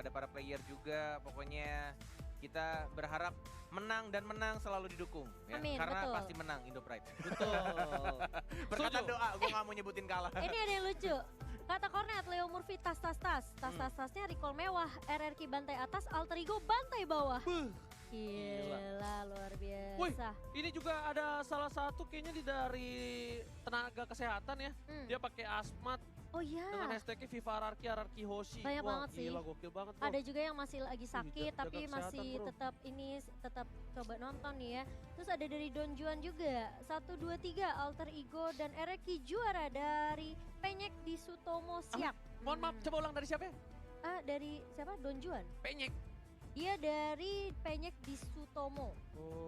kepada para player juga. Pokoknya kita berharap menang dan menang selalu didukung ya. Amin, Karena betul. pasti menang Indo Pride. Betul. Berkata Setuju. doa, gue gak mau nyebutin kalah. Ini ada yang lucu. Kata Kornet, Leo Murphy tas-tasnya recall mewah, RRQ bantai atas, alter ego bantai bawah. Gila, luar Wih, biasa. ini juga ada salah satu kayaknya dari tenaga kesehatan ya. Dia pakai asmat Oh iya, dengan hashtagnya Viva RRQ Hoshi. Banyak Wah, banget sih. Gila, gokil banget bro. ada juga yang masih lagi sakit jaga tapi kesehatan, masih bro. tetap coba nonton nih ya. Terus ada dari Don Juan juga, 1, 2, 3 alter ego dan RRQ juara dari Penyek di Sutomo Siak. Mohon maaf, coba ulang dari siapa ya? Dari siapa? Don Juan. Penyek. Dia dari Penyek di Sutomo.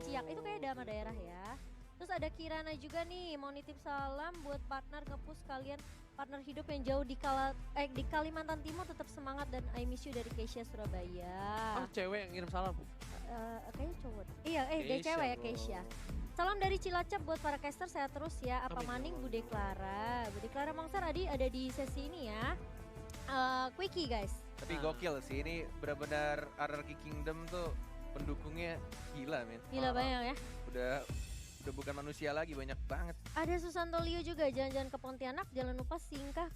Siak itu kayak nama daerah ya. Terus ada Kirana juga nih, mau nitip salam buat partner nge-push kalian, partner hidup yang jauh di Kalimantan Timur, tetap semangat dan I miss you dari Keisha Surabaya. Cewek yang ngirim salam. Kayaknya cowok. Iya, dia Keisha, cewek ya bro. Keisha. Salam dari Cilacap buat para caster, sehat terus ya. Apa Amin. maning Bude Clara. Bude Clara Mongsar Adi ada di sesi ini ya. Quickie guys. Tapi gokil sih, ini benar-benar RRQ Kingdom tuh pendukungnya gila men. Gila banyak ya. Udah bukan manusia lagi, banyak banget. Ada Susanto Leo juga, jalan-jalan ke Pontianak, jangan lupa singgah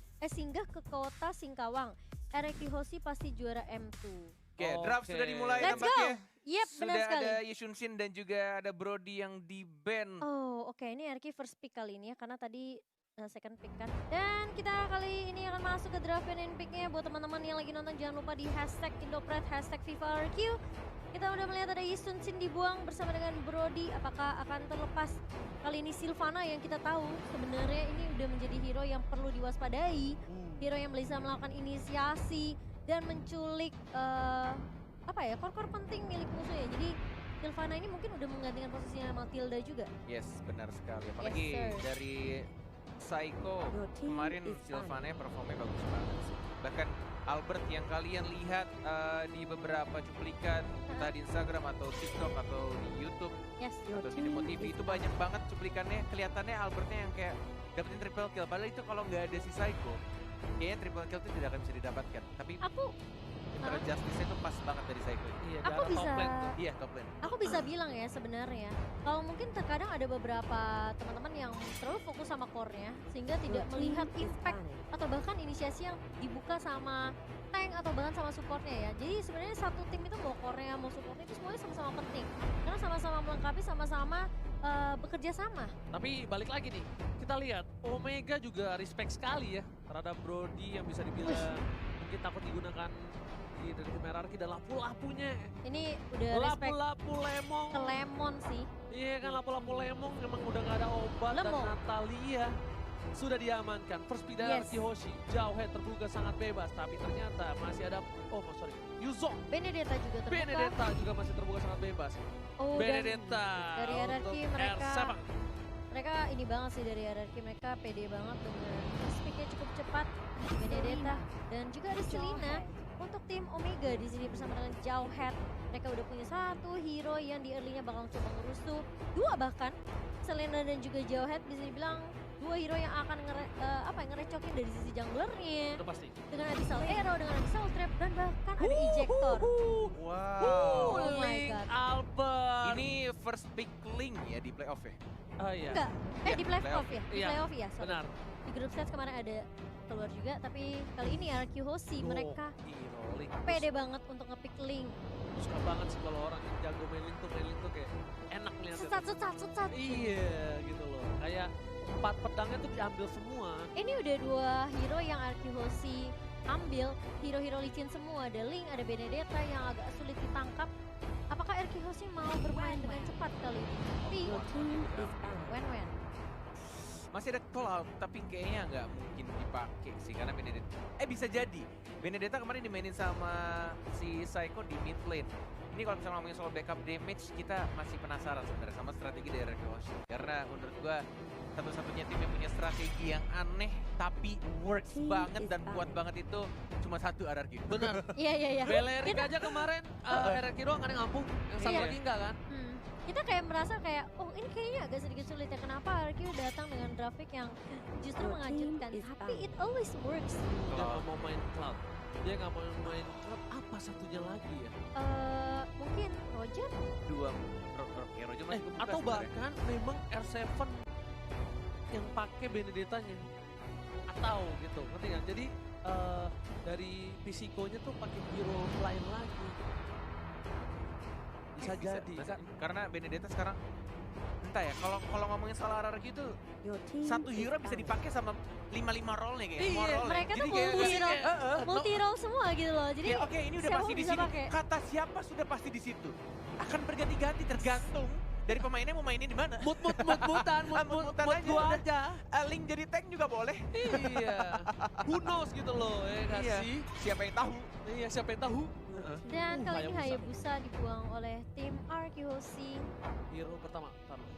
ke kota Singkawang. RRQ Hoshi pasti juara M2. Oke, draft sudah dimulai Let's tampaknya. go! Yep, benar Sudah sekali. ada Yishun Shin dan juga ada Brody yang di ban. Oh, oke, ini RRQ first pick kali ini ya, karena tadi second pick kan. Dan kita kali ini akan masuk ke draft and picknya. Buat teman-teman yang lagi nonton, jangan lupa di hashtag Indopred, hashtag FIFA RQ. Kita udah melihat ada Yishun Shin dibuang bersama dengan Brody. Apakah akan terlepas? Kali ini Sylvana yang kita tahu sebenarnya ini udah menjadi hero yang perlu diwaspadai. Hero yang bisa melakukan inisiasi dan menculik core penting milik musuhnya. Jadi Sylvana ini mungkin udah menggantikan posisinya Matilda juga. Yes, benar sekali. Apalagi Yes, sir. dari Psycho kemarin Sylvana performnya bagus banget sih. Bahkan Albert yang kalian lihat di beberapa cuplikan entah di Instagram atau TikTok atau di YouTube Yes. atau di Demo TV itu banyak banget cuplikannya. Kelihatannya Albertnya yang kayak dapetin triple kill. Padahal itu kalau nggak ada si Psycho, kayaknya triple kill itu tidak akan bisa didapatkan. Tapi Aku Inter Justice itu pas banget dari Psycho. Iya, Aku daerah top bisa- lane tuh. Iya, top lane. Aku bisa bilang ya sebenarnya, kalau mungkin terkadang ada beberapa teman-teman yang terlalu fokus sama core-nya sehingga tidak melihat impact atau bahkan inisiasi yang dibuka sama tank atau bahkan sama supportnya ya. Jadi sebenarnya satu tim itu mau core-nya mau supportnya itu semuanya sama-sama penting karena sama-sama melengkapi, sama-sama bekerja sama. Tapi balik lagi nih, kita lihat Omega juga respect sekali ya terhadap Brody yang bisa dibilang mungkin takut digunakan dari tim RRQ dan lapu-lapunya. Ini udah respect Lapu-lapu lemong. ke Lemon sih. Iya kan, lapu-lapu lemong memang udah gak ada obat Lemong. dan Natalia sudah diamankan. First pick dari Yes. RRQ Hoshi, jauh head terbuka sangat bebas, tapi ternyata masih ada, Yuzong. Benedetta juga terbuka. Benedetta juga masih terbuka sangat bebas. Oh, dan Benedetta dari RRQ untuk mereka R7. mereka ini banget sih dari RRQ, mereka pede banget dengan speaknya cukup cepat. Benedetta dan juga ada Selina untuk tim Omega di sini bersama dengan Jauhead. Mereka udah punya satu hero yang di early-nya bakal coba ngerusuh, dua bahkan Selena dan juga Jauhead bisa dibilang dua hero yang akan ngerecokin dari sisi junglernya Udah pasti. dengan Abyssal Arrow, dengan Abyssal Trap dan bahkan ada Ejector. Wow. Oh my Link God. Albert. Ini first pick Link ya di playoff ya. Iya. Enggak, di playoff ya, di Iya, playoff ya, sorry. Benar. Di grup stage kemarin ada keluar juga, tapi kali ini RQ Hoshi mereka Link. pede banget untuk ngepick Link. Suka banget sih kalau orang yang jago main Link tuh kayak enak lihatnya. Setsat. Iya gitu loh. Kayak 4 pedangnya tuh diambil semua. Ini udah dua hero yang RQ Hoshi ambil, hero-hero licin semua. Ada Link, ada Benedetta yang agak sulit ditangkap. Apakah RQ Hoshi mau bermain dengan cepat kali ini? Tapi when. Masih ada Cloud, tapi kayaknya nggak mungkin dipakai sih karena Benedetta. Bisa jadi. Benedetta kemarin dimainin sama si Psycho di mid lane. Ini kalau misalnya ngomongin soal backup damage, kita masih penasaran sebenarnya sama strategi dari RRQ Hoshi. Karena menurut gua satu-satunya tim yang punya strategi yang aneh tapi works banget dan kuat banget itu cuma satu RRQ. Benar. Iya. Belerik aja kemarin RRQ doang kan yang ampuh. Yang satu Iya. lagi enggak kan? Kita kayak merasa kayak, oh ini kayaknya agak sedikit sulit ya. Kenapa RQ datang dengan grafik yang justru mengejutkan. Tapi it always works. Dia nggak mau main Cloud. Dia nggak mau main klub, apa satunya lagi ya? Mungkin Roger? Ya Roger masih kebuka Atau sebenarnya. bahkan memang R7 yang pakai Benedetta-nya. Atau gitu, ngerti kan? Jadi dari Pisikonya tuh pakai hero lain lagi. Bisa jadi. Karena Benedetta sekarang entah ya, kalau ngomongin soal RRQ itu satu hero bisa dipakai sama 5 role-nya kayak. semua Iya, role-nya. mereka tuh Jadi kayak- multi role. Heeh. Multi role semua gitu loh. Jadi Kayak, oke, ini udah siapa pasti di bisa sini. pakai. Kata siapa sudah pasti di situ. Akan berganti-ganti tergantung dari pemainnya mau mainin di mana. Mood-mutan Mood-mutan aja, gua udah. aja. Link jadi tank juga boleh. Iya. Who knows gitu loh, ya nggak Iya. sih? Siapa yang tahu? Iya, siapa yang tahu? Dan kali ini Hayabusa. Hayabusa dibuang oleh tim RQHC. Hero pertama, taruh.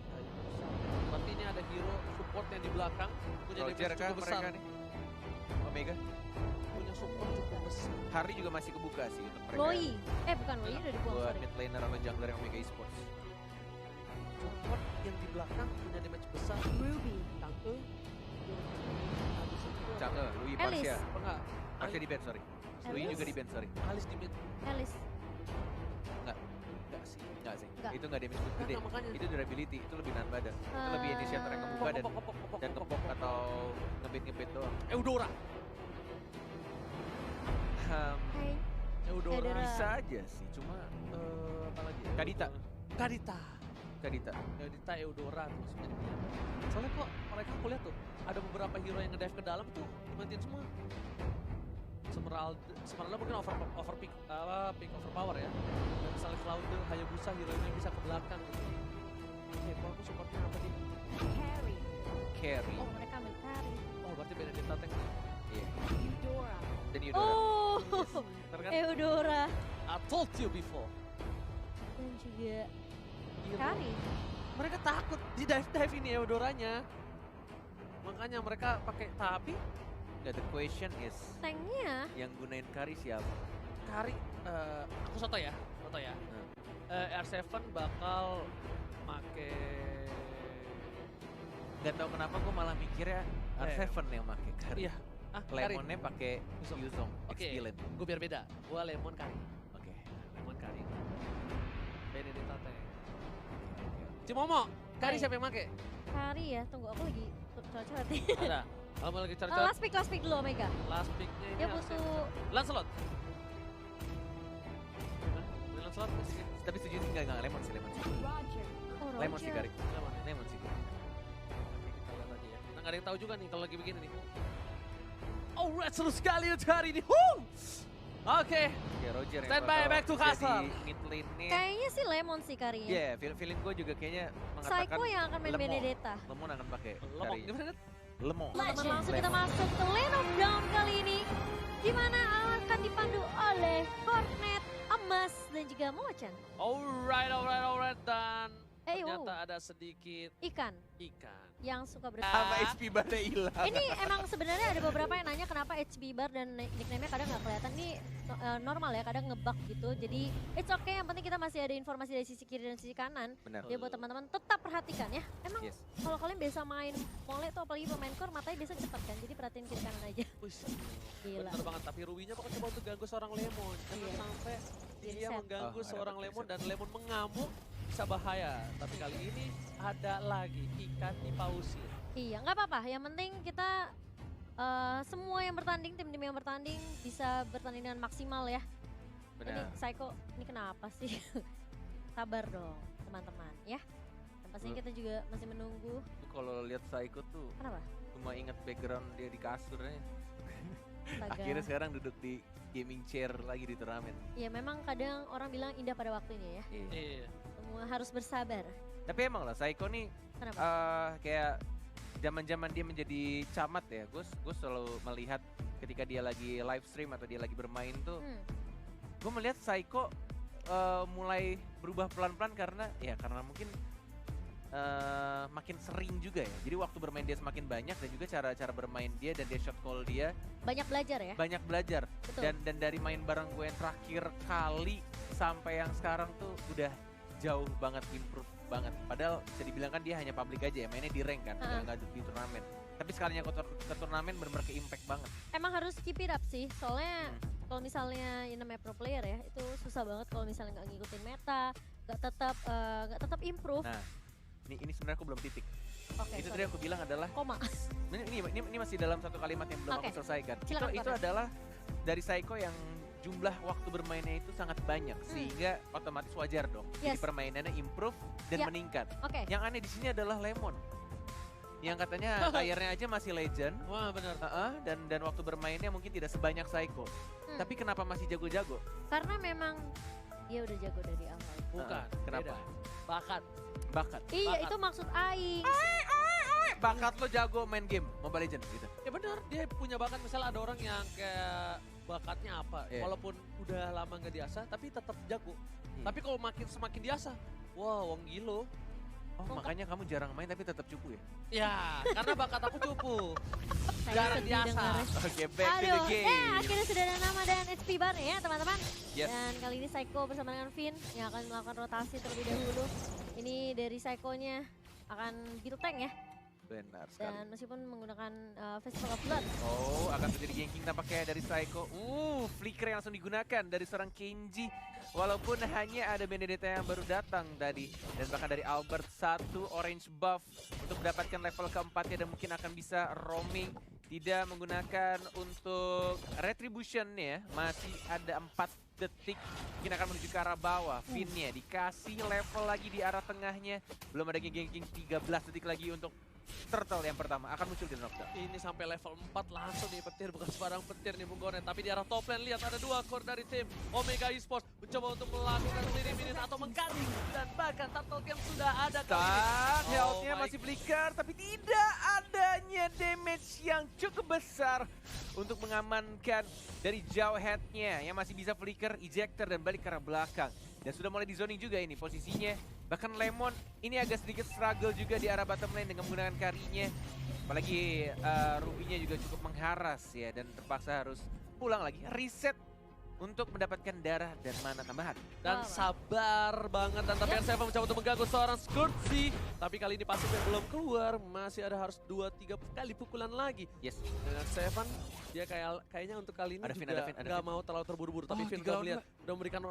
Berarti ini ada hero support yang di belakang. Punya Roger damage kah cukup besar. mereka nih? Omega. Punya support cukup besar. Hari juga masih kebuka sih untuk mereka. Loi. Bukan Loi udah dibuang, Buat sorry. mid laner atau jungler yang Omega Esports. Support yang di belakang punya damage besar. Ruby. Tangke. Habis itu Jungle, Louis Alice. Parsia. apa enggak? Parsia di band, sorry. Louis Alice? juga di band, sorry. Alice di mid. Alice. Enggak sih. Enggak sih. Enggak. Itu enggak damage boost gede. Nah, makanya. Itu durability, itu lebih nahan badan. Itu lebih initiator yang ngebuka dan ngepok atau ngebit doang. Eudora. Hai. Eudora. Eudora. Bisa aja sih, cuma Apa lagi? Kadita. Kadita. Kadita. Kadita Eudora tuh sebenarnya. Soalnya kok mereka aku lihat tuh ada beberapa hero yang ngedive ke dalam tuh dimatiin semua. Semeralda mungkin pick overpower ya. Dan misalnya Cloud, Hayabusa hero-nya bisa ke belakang gitu. Kok aku supportnya apa nih? Carry. Carry. Oh, mereka ambil carry. Oh berarti Benedetta tank nih. Iya. Eudora. Dan Eudora. Oh. Bener kan? Eudora. I told you before. Dan juga Hero. carry. Mereka takut di dive ini Eudoranya. Makanya mereka pakai tapi Nggak, the question is Tanknya yang gunain Kari siapa? Kari, aku soto ya. R7 bakal make Nggak tahu kenapa gue malah mikirnya R7 yang pakai Kari. iya. Kari. Lemonnya pakai Yuzong. Yuzong. Oke, Expilen. gue biar beda. Gue lemon kari. Oke. Lemon kari. Benedetta teh. Cimomo, kari Hai. siapa yang make? carry ya. Tunggu aku lagi coret-coret nih. Ada. Kamu lagi cari Last pick dulu Omega. last picknya ini Dia R7. butuh Lancelot. Main Lancelot nggak sih? Tapi setuju sih nggak Lemon sih, Lemon sih. Oh, Lemon sih Roger. Kari. Lemon ya? Lemon sih. Oke, kita lihat aja ya. Kita nggak ada yang tahu juga nih kalau lagi begini nih. Oh, red seru sekali untuk hari ini. Oke, Ya Roger yang Stand by, bakal back to Castle. jadi mid lane-nya. Kayaknya sih Lemon sih carry-nya. Iya, feeling gue juga kayaknya mengatakan Psycho yang akan main Lemon. Benedetta. Lemon akan pakai Lemong. Kari. Gimana kan? Lemon. Teman-teman langsung kita masuk ke Lane of Dawn kali ini. Di mana akan dipandu oleh Hornet, Emas, dan juga Mo-chan. Alright. Dan Wow. ternyata ada sedikit Ikan ikan. yang suka Sama bertahan. HP barnya hilang. Ini emang sebenarnya ada beberapa yang nanya kenapa HB bar dan nickname-nya kadang nggak kelihatan. Ini normal ya, kadang ngebug gitu. Jadi it's okay, yang penting kita masih ada informasi dari sisi kiri dan sisi kanan. Benar. Ya buat teman-teman tetap perhatikan ya. Emang Yes. kalau kalian biasa main mole tuh apalagi pemain core matanya biasa cepat kan. Jadi perhatiin kiri kanan aja. Wih, Gila. bener banget. Tapi Rubinya pokoknya coba untuk ganggu seorang Lemon. Jangan Iya. sampai Jadi dia set. mengganggu Oh, ada seorang pakai Lemon set. dan Lemon mengamuk bisa bahaya. Tapi kali ini ada lagi ikan dipausir. Iya, nggak apa-apa. Yang penting kita semua yang bertanding, tim-tim yang bertanding bisa bertanding dengan maksimal ya. Ini Benar. Psycho, ini kenapa sih? Sabar dong teman-teman ya. Dan pastinya kita juga masih menunggu. Tuh kalau lihat Psycho tuh Kenapa? cuma ingat background dia di kasurnya. Astaga. Akhirnya sekarang duduk di gaming chair lagi di turnamen. Ya memang kadang orang bilang indah pada waktunya ya. Iya. Semua harus bersabar. Tapi emang lah Psycho nih Kenapa? kayak zaman-zaman dia menjadi camat ya. Gue selalu melihat ketika dia lagi live stream atau dia lagi bermain tuh, gue melihat Psycho mulai berubah pelan-pelan karena mungkin makin sering juga ya. Jadi waktu bermain dia semakin banyak dan juga cara-cara bermain dia dan dia shot call dia Banyak belajar ya. banyak belajar. Betul. Dan dari main bareng gue yang terakhir kali sampai yang sekarang tuh udah jauh banget, improve banget. Padahal bisa dibilang kan dia hanya public aja ya, mainnya di rank kan, nggak di turnamen. Tapi sekalinya ke turnamen bener-bener ke impact banget. Emang harus keep it up sih. Soalnya kalau misalnya ini namanya pro player ya, itu susah banget kalau misalnya nggak ngikutin meta, nggak tetap improve. Nah, ini sebenarnya aku belum titik. Oke, Itu sorry. tadi aku bilang adalah Koma. ini masih dalam satu kalimat yang belum Oke. aku selesaikan. Silakan, Itu silakan. adalah dari Saiko yang jumlah waktu bermainnya itu sangat banyak sehingga otomatis wajar dong. Jadi Yes. permainannya improve dan Ya. meningkat. Oke. Yang aneh di sini adalah Lemon. Yang katanya layarnya aja masih legend. Wah benar. Dan waktu bermainnya mungkin tidak sebanyak Saiko. Tapi kenapa masih jago-jago? Karena memang dia udah jago dari awal. Bukan. Kenapa? beda. Bakat. Bakat. Iya, Bakat. itu maksud Aing. Bakat lo jago main game Mobile Legends gitu. Ya benar, dia punya bakat. Misalnya ada orang yang kayak bakatnya apa, Iya. walaupun udah lama nggak diasah, tapi tetap jago. Hmm. Tapi kalau semakin diasah, wah wong gilo. Oh, makanya kamu jarang main tapi tetap cupu ya? Ya, karena bakat aku cupu. Saya Jarang sedih diasah. dengarnya. Oke, back to the Aduh, game. akhirnya sudah ada nama dan HP bar ya teman-teman. Yes. Dan kali ini Psycho bersama dengan Finn yang akan melakukan rotasi terlebih dahulu. Ini dari Psycho-nya akan build tank ya. Benar sekali. Dan meskipun menggunakan Festival of Blood. Oh, akan terjadi ganking tampaknya dari Saiko. Flicker yang langsung digunakan dari seorang Kenji. Walaupun hanya ada Benedetta yang baru datang tadi. Dan bahkan dari Albert satu orange buff untuk mendapatkan level keempatnya dan mungkin akan bisa roaming. Tidak menggunakan untuk retribution ya. Masih ada 4 detik. Mungkin akan menuju ke arah bawah. Finnya dikasih level lagi di arah tengahnya. Belum ada ganking 13 detik lagi untuk Turtle yang pertama akan muncul di knockdown. Ini sampai level 4 langsung nih petir, bukan sembarang petir nih Bung Gonen. Tapi di arah top lane lihat ada 2 core dari tim Omega Esports mencoba untuk melakukan minute atau menggaring. Dan bahkan Turtle Camp sudah ada kali ini. Tak, health-nya my masih flicker, tapi tidak adanya damage yang cukup besar untuk mengamankan dari jauh head-nya yang masih bisa flicker, ejector, dan balik ke arah belakang. Dan sudah mulai di zoning juga ini posisinya. Bahkan Lemon ini agak sedikit struggle juga di arah bottom lane dengan menggunakan karinya. Apalagi Ruby-nya juga cukup mengharas ya dan terpaksa harus pulang lagi. Reset untuk mendapatkan darah dan mana tambahan. Dan sabar banget, dan tapi R7 mencoba untuk mengganggu seorang Scourge. Tapi kali ini pasifnya belum keluar, masih ada harus 2-3 kali pukulan lagi. Yes. Dan R7 dia kayaknya untuk kali ini Ada Finn, juga ada Finn, ada nggak Finn. mau terlalu terburu-buru. Tapi Oh, Finn 3 udah lawan melihat, udah memberikan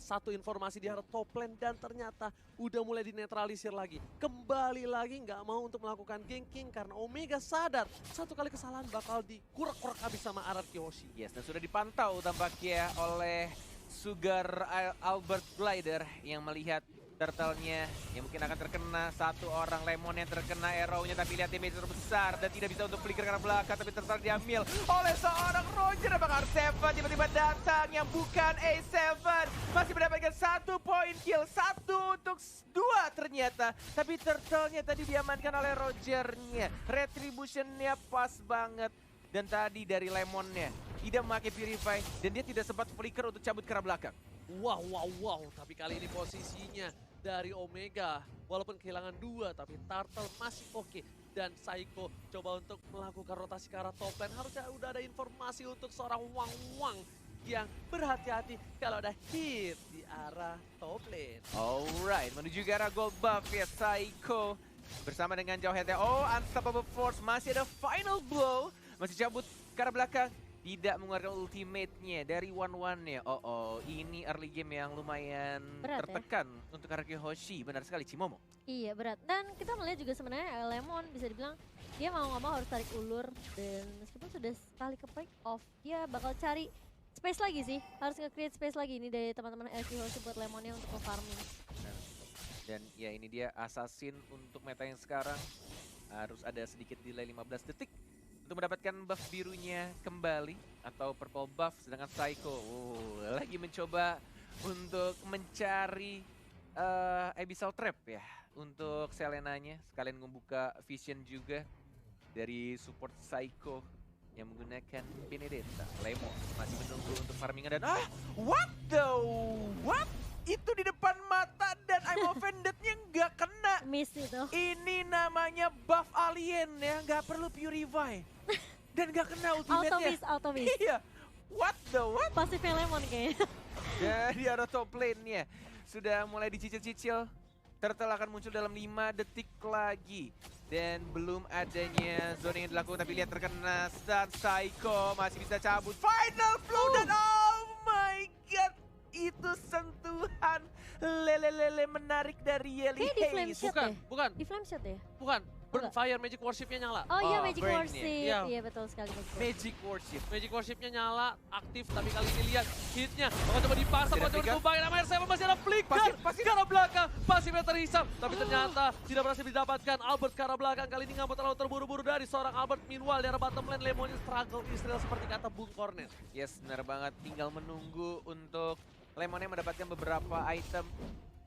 satu informasi di arah top lane dan ternyata udah mulai dinetralisir lagi. Kembali lagi nggak mau untuk melakukan ganking karena Omega sadar satu kali kesalahan bakal dikurak-kurak habis sama Araki Hoshi. Yes, dan sudah dipantau tampaknya oleh Sugar Albert Glider yang melihat turtle-nya yang mungkin akan terkena satu orang. Lemon yang terkena arrow-nya, tapi lihat damage terbesar dan tidak bisa untuk flicker karena belakang, tapi turtle diambil oleh seorang Roger. Apakah R7 tiba-tiba datang yang bukan A7 masih mendapatkan 1 poin kill, 1 untuk 2 ternyata, tapi turtle-nya tadi diamankan oleh Roger-nya. Retribution-nya pas banget. Dan tadi dari Lemon-nya tidak memakai Purify dan dia tidak sempat flicker untuk cabut ke arah belakang. Wow. Tapi kali ini posisinya dari Omega, walaupun kehilangan 2, tapi Turtle masih oke. Dan Saiko coba untuk melakukan rotasi ke arah top lane. Harusnya udah ada informasi untuk seorang Wang yang berhati-hati kalau ada hit di arah top lane. Alright, menuju ke arah gold buff ya Saiko. Bersama dengan jauh headnya. Oh, Unstoppable Force masih ada final blow. Masih cabut ke arah belakang. Tidak mengeluarkan ultimate-nya dari one-one-nya. Ini early game yang lumayan Berat, tertekan untuk Araki Hoshi. Benar sekali, Cimomo. Iya berat. Dan kita melihat juga sebenarnya Lemon bisa dibilang dia mau nggak mau harus tarik ulur. Dan meskipun sudah sekali ke break off, dia bakal cari space lagi sih. Harus nge-create space lagi ini dari teman-teman LG Hoshi buat Lemonnya untuk farming. Dan ya ini dia assassin untuk meta yang sekarang. Harus ada sedikit delay 15 detik untuk mendapatkan buff birunya kembali atau purple buff. Sedangkan Saiko lagi mencoba untuk mencari Abyssal Trap ya untuk Selenanya. Sekalian membuka vision juga dari support Saiko yang menggunakan Benedetta. Lemon masih menunggu untuk farmingan dan what? Itu di depan mata dan I'm offended-nya nggak kena. Miss itu. Ini namanya buff alien ya, nggak perlu purify. Dan nggak kena ultimate-nya. Auto miss. Iya, what? Pasifnya Lemon kayaknya. Dari arah top lane-nya sudah mulai dicicil-cicil. Turtle akan muncul dalam 5 detik lagi. Dan belum adanya zone yang dilakukan, tapi lihat terkena stun. Saiko masih bisa cabut. Final flow dan itu sentuhan lele menarik dari Yeli Kayaknya di flame Hayes. shot Bukan, ya? bukan, Di flame shot ya? bukan. Burn Enggak. Fire Magic Worship-nya nyala. Oh iya Oh, Magic burn-nya. Worship. Iya. Iya betul sekali. Magic Worship. Magic Worship. Magic Worship-nya nyala, aktif, tapi kali ini lihat hitnya. Bakal coba dipaksa, Masih ada bakal coba flicker. ditumbangin sama R7, masih ada flicker. Pasif. Ke arah belakang, pasifnya terhisap. Tapi ternyata tidak berhasil didapatkan. Albert ke arah belakang, kali ini nggak mau terlalu terburu-buru dari seorang Albert. Meanwhile, di arah bottom lane, Lemonnya struggle Israel seperti kata Bung Cornet. Yes, benar banget. Tinggal menunggu untuk Lemonnya mendapatkan beberapa item.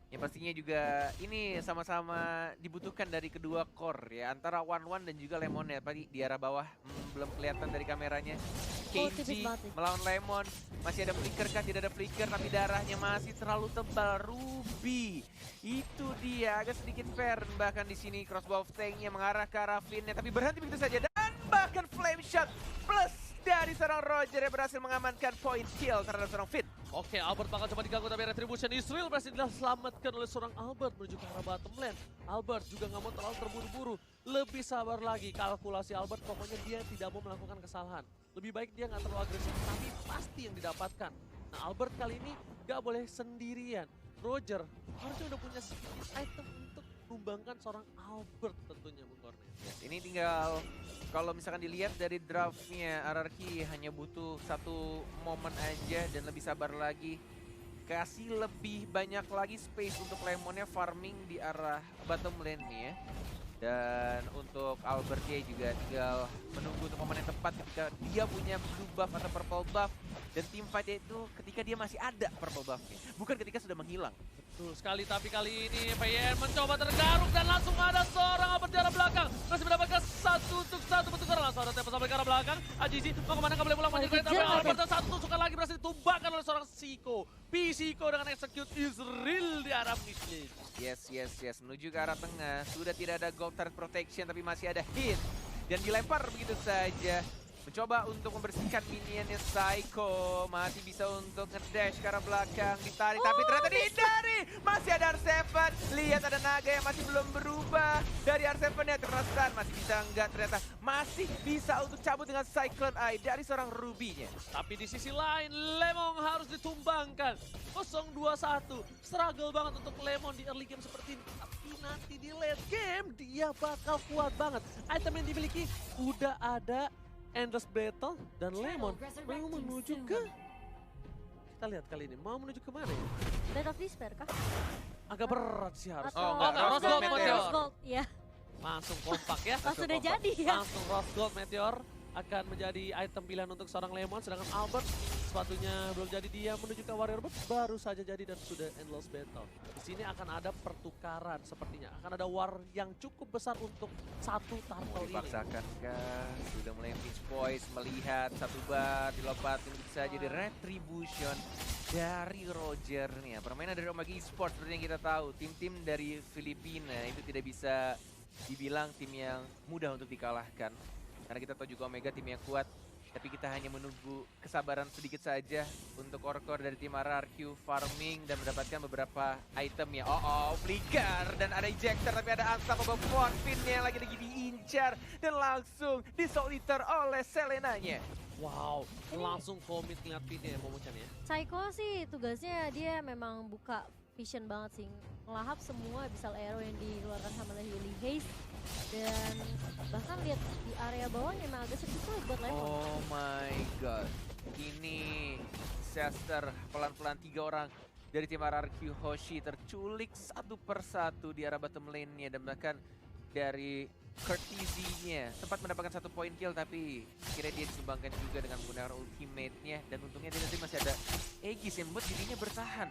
Yang pastinya juga ini sama-sama dibutuhkan dari kedua core ya. Antara One dan juga Lemonnya. Tadi di arah bawah belum kelihatan dari kameranya. Oh, tipis KG banget nih. melawan Lemon. Masih ada flicker kan? Tidak ada flicker tapi darahnya masih terlalu tebal. Ruby. Itu dia agak sedikit fair. Bahkan di sini crossbow of tanknya mengarah ke arah Finn-nya. Tapi berhenti begitu saja. Dan bahkan flame shot plus dari seorang Roger yang berhasil mengamankan point kill terhadap seorang Finn. Oke, Albert bakal coba diganggu tapi Retribution Israel berhasil diselamatkan oleh seorang Albert menuju ke arah bottom lane. Albert juga nggak mau terlalu terburu-buru. Lebih sabar lagi, kalkulasi Albert pokoknya dia tidak mau melakukan kesalahan. Lebih baik dia nggak terlalu agresif, tapi pasti yang didapatkan. Nah, Albert kali ini nggak boleh sendirian. Roger harusnya udah punya sedikit item untuk menumbangkan seorang Albert tentunya, Bung Kornet. Yes, ini tinggal kalau misalkan dilihat dari draftnya RRQ hanya butuh satu momen aja dan lebih sabar lagi. Kasih lebih banyak lagi space untuk Lemonnya farming di arah bottom lane nih ya. Dan untuk Albert dia juga tinggal menunggu untuk momen yang tepat ketika dia punya blue buff atau purple buff. Dan team fight itu ketika dia masih ada purple buffnya, bukan ketika sudah menghilang. Betul sekali, tapi kali ini PYN mencoba tergaruk dan langsung ada seorang Albert di arah belakang. Masih mendapatkan satu pertukaran, langsung ada tempo sampai ke arah belakang. Ajizi mau kemana, nggak boleh pulang, lanjut kereta. Albert dan satu tusukan lagi berhasil ditumbangkan oleh seorang Siko. Siko dengan execute Israel di arah mid lane. Yes, menuju ke arah tengah. Sudah tidak ada gold turret protection tapi masih ada hit. Dan dilempar begitu saja. Mencoba untuk membersihkan minionnya Psycho. Masih bisa untuk ngedash ke arah belakang. Ditarik tapi ternyata dihindari. Masih ada R7. Lihat ada naga yang masih belum berubah. Dari R7-nya terkesan. Masih bisa enggak ternyata. Masih bisa untuk cabut dengan Cyclone Eye dari seorang Ruby-nya. Tapi di sisi lain, Lemon harus ditumbangkan. 0-2-1. Struggle banget untuk Lemon di early game seperti ini. Tapi nanti di late game, dia bakal kuat banget. Item yang dimiliki udah ada Endless Battle dan Lemon mau menuju ke... Kita lihat kali ini, mau menuju ke mana ya? Blade of Despair kah? Agak berat sih harus. Atau enggak, Rose Gold Meteor. Rose Gold, iya. Langsung kompak ya. Langsung udah kompak. jadi ya. Langsung Rose Gold Meteor akan menjadi item pilihan untuk seorang Lemon, sedangkan Albert sepatunya belum jadi, dia menuju ke Warrior Bird baru saja jadi dan sudah Endless Battle. Di sini akan ada pertukaran sepertinya, akan ada war yang cukup besar untuk satu Mau turtle ini. dipaksakan kah? Sudah mulai pitch poise melihat satu bar dilompatin bisa jadi retribution dari Roger nih ya. Permainan dari Omega Esports seperti yang kita tahu, tim-tim dari Filipina itu tidak bisa dibilang tim yang mudah untuk dikalahkan. Karena kita tahu juga Omega tim yang kuat, tapi kita hanya menunggu kesabaran sedikit saja untuk core dari tim RRQ farming dan mendapatkan beberapa item ya. Flicker dan ada ejector tapi ada Unstoppable Finn yang lagi diincar dan langsung disoliter oleh Selenanya. Wow, langsung komit ngeliat pinnya ya Momo-chan ya. Psycho sih tugasnya dia memang buka vision banget sih. Ngelahap semua Abyssal Arrow yang dikeluarkan sama Yeli Hayes. Dan bahkan lihat di area bawahnya memang agak sedikit sulit buat Lemon. Oh my god. Ini disaster pelan-pelan 3 orang dari tim RRQ Hoshi terculik satu persatu di arah bottom lane-nya dan bahkan dari Courtesy-nya sempat mendapatkan 1 point kill tapi akhirnya dia disumbangkan juga dengan menggunakan ultimate-nya dan untungnya dia nanti masih ada Aegis yang membuat dirinya bertahan.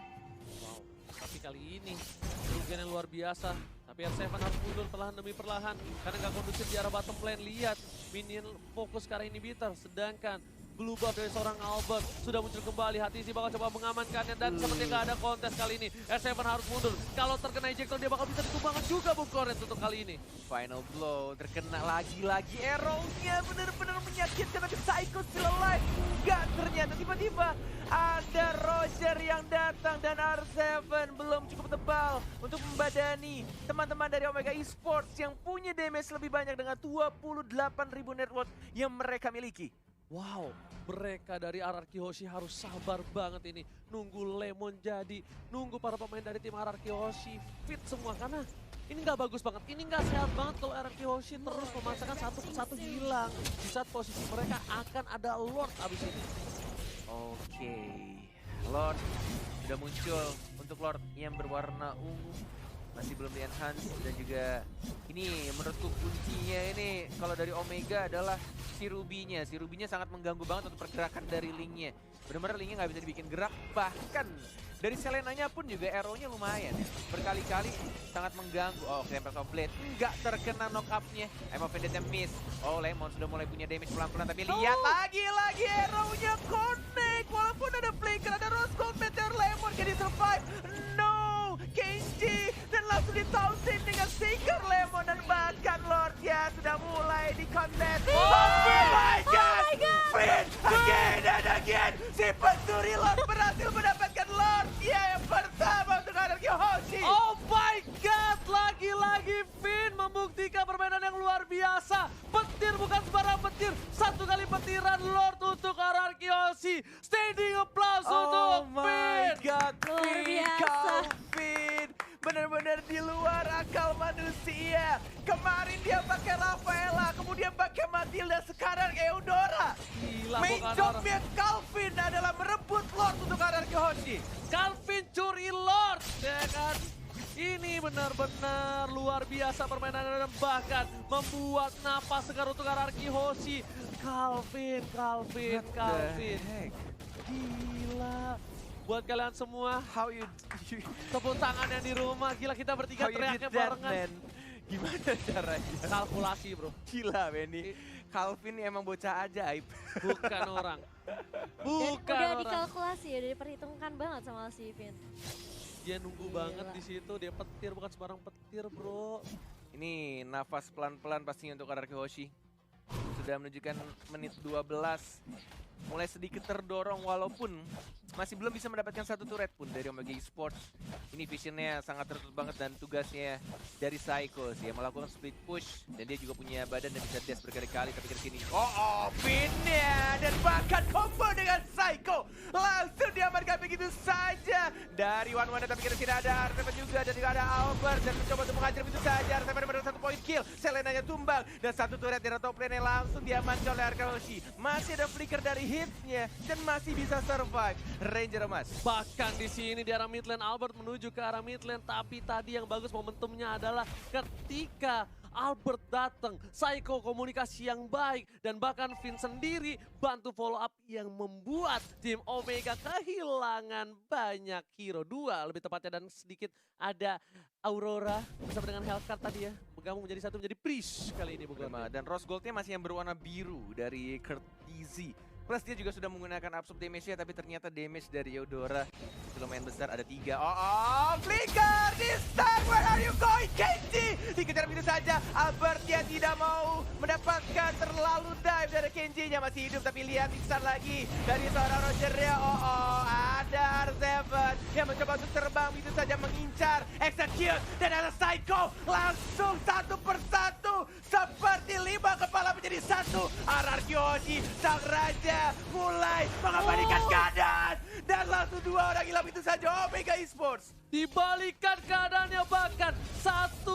Wow, tapi kali ini kerugian yang luar biasa. Tapi R7 harus mundur perlahan demi perlahan karena nggak kondusif di arah bottom lane. Lihat, minion fokus ke arah inhibitor, sedangkan blue buff dari seorang Albert sudah muncul kembali. Hati sih bakal coba mengamankannya dan seperti nggak ada kontes kali ini. R7 harus mundur. Kalau terkena ejector dia bakal bisa ditumbangkan juga Bung Kornet untuk kali ini. Final blow, terkena lagi-lagi arrow-nya, benar-benar menyakitkan tapi Psycho still alive. Enggak, ternyata tiba-tiba ada Roger yang datang dan R7 belum cukup tebal untuk membadani teman-teman dari Omega Esports yang punya damage lebih banyak dengan 28.000 net worth yang mereka miliki. Wow, mereka dari RRQ Hoshi harus sabar banget ini. Nunggu Lemon jadi, nunggu para pemain dari tim RRQ Hoshi fit semua. Karena ini nggak bagus banget, ini nggak sehat banget kalau RRQ Hoshi terus memaksakan satu persatu hilang. Di saat posisi mereka akan ada Lord abis ini. Oke, Lord sudah muncul untuk Lord yang berwarna ungu. Masih belum di enhance dan juga ini menurutku kuncinya ini kalau dari Omega adalah si Ruby-nya. Si Ruby-nya sangat mengganggu banget untuk pergerakan dari Link-nya. Benar-benar Link-nya nggak bisa dibikin gerak, bahkan dari Selena-nya pun juga arrow-nya lumayan ya. Berkali-kali sangat mengganggu. Oh, Tempest of Blade nggak terkena knock-up-nya. Emma Vendetta miss. Oh, Lemon sudah mulai punya damage pelan-pelan, tapi lihat lagi arrow-nya connect. Walaupun ada flicker, ada Rose Gold, Meteor Lemon, can he survive? No! Kenji dan langsung ditausin dengan Seeker Lemon dan bahkan Lord ya sudah mulai di kontes. Oh my god! Finn again and again! Si pencuri Lord berhasil mendapatkan Lord ya yang pertama untuk RRQ Hoshi. Oh my god, lagi-lagi Finn membuktikan permainan yang luar biasa. Petir bukan sembarang petir, satu kali petiran Lord untuk RRQ Hoshi. Standing applause untuk Finn. Oh my god, Luar biasa. Finn benar-benar di luar akal manusia. Kemarin dia pakai Rafaela, kemudian pakai Matilda, sekarang Eudora. Gila, Main bukan jobnya Calvin adalah merebut Lord untuk RRQ Hoshi. Calvin curi Lord, ya kan? Ini benar-benar luar biasa permainan dan bahkan membuat napas segar untuk RRQ Hoshi. Calvin. Gila. Buat kalian semua, How you tepuk tangannya di rumah. Gila, kita bertiga how you teriaknya did that, barengan. man? Gimana caranya? Kalkulasi bro, Gila, Benny. Calvin emang bocah ajaib. bukan orang. Dan Bukan udah orang. dikalkulasi ya, udah diperhitungkan banget sama si Finn. Dia nunggu Gila. banget di situ, dia petir bukan sembarang petir bro. Ini nafas pelan-pelan pastinya untuk RRQ Hoshi. Sudah menunjukkan menit 12. Mulai sedikit terdorong walaupun masih belum bisa mendapatkan satu turret pun dari Omega Esports. Ini visionnya sangat tertutup banget dan tugasnya dari Psycho sih melakukan split push. Dan dia juga punya badan dan bisa dash berkali-kali tapi ke sini. Oh, Finn-nya dan bahkan combo dengan Psycho. Langsung diamankan begitu saja. Dari One-One tapi kira tidak ada Artefact juga dan juga ada Albert dan mencoba untuk menghajar begitu saja. Artefact ada satu point kill. Selenanya tumbang dan satu turret dari top lane langsung diamankan oleh RRQ Hoshi. Masih ada flicker dari hitsnya dan masih bisa survive. Ranger emas. Bahkan di sini di arah mid lane Albert menuju ke arah mid lane, tapi tadi yang bagus momentumnya adalah ketika Albert datang, Psycho komunikasi yang baik dan bahkan Finn sendiri bantu follow up yang membuat tim Omega kehilangan banyak hero, 2 lebih tepatnya, dan sedikit ada Aurora bersama dengan Hellcat tadi ya, bergabung menjadi satu, menjadi Priest kali ini bukan. Dan Rose Gold-nya masih yang berwarna biru dari Kurt Easy. Plus dia juga sudah menggunakan absorb damage-nya, tapi ternyata damage dari Eudora itu lumayan besar, ada 3. Flicker! This time, where are you going, Kenji? Dikejar begitu saja, Albert dia tidak mau mendapatkan terlalu dive dari Kenji-nya, masih hidup tapi lihat Iksan lagi dari seorang Roger-nya. Ada R7 yang mencoba untuk terbang begitu saja mengincar, execute, dan ada Psycho langsung satu persatu seperti 5 kepala menjadi satu. RRQ Hoshi, sang raja mulai mengabadikan keadaan dan langsung 2 orang hilang itu saja Omega Esports. Dibalikan keadaannya, bahkan 1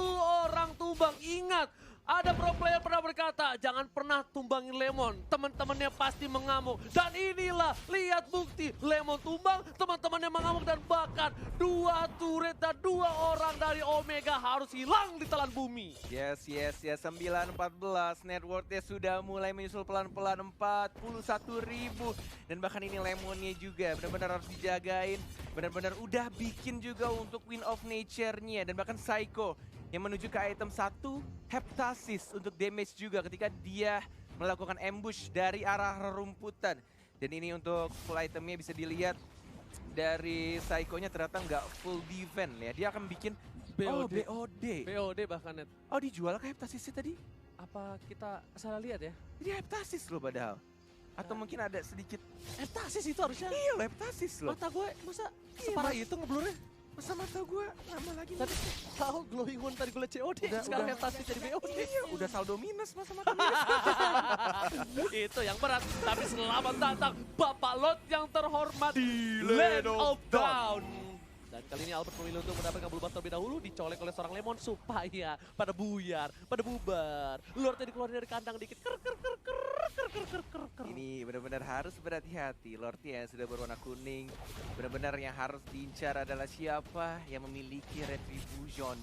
orang tumbang. Ingat, ada pro player pernah berkata, jangan pernah tumbangin Lemon, teman-temannya pasti mengamuk. Dan inilah, lihat bukti, Lemon tumbang, teman-temannya mengamuk, dan bahkan 2 turret dan 2 orang dari Omega harus hilang di telan bumi. Yes, 9-14, net worth-nya sudah mulai menyusul pelan-pelan 41.000. Dan bahkan ini Lemonnya juga benar-benar harus dijagain, benar-benar udah bikin juga untuk Win of Nature-nya. Dan bahkan Psycho yang menuju ke item 1, Heptasis untuk damage juga ketika dia melakukan ambush dari arah rerumputan. Dan ini untuk full itemnya bisa dilihat dari Psycho-nya ternyata nggak full defense ya. Dia akan bikin BOD. BOD. Bahkan net. Oh, dijual ke Heptasisnya tadi? Apa kita salah lihat ya? Ini Heptasis loh padahal. Atau mungkin ada sedikit. Heptasis itu harusnya. Iya loh, Heptasis loh. Mata gue masa Iya, separah itu ngeblurnya? Masa gue lama lagi Tadi tahu glowing one tadi gue liat COD, sekarang udah. fantastis jadi BOD. Iya, udah saldo minus masa-masa minus. Itu yang berat, tapi selamat datang Bapak Lot yang terhormat Di Land of Dawn. Dan kali ini Albert memilih untuk mendapatkan blue buff terlebih dahulu, dicolek oleh seorang Lemon supaya pada buyar, pada bubar. Lordnya dikeluarin dari kandang dikit. Ini benar-benar harus berhati-hati. Lordnya yang sudah berwarna kuning, benar-benar yang harus diincar adalah siapa yang memiliki Retribution,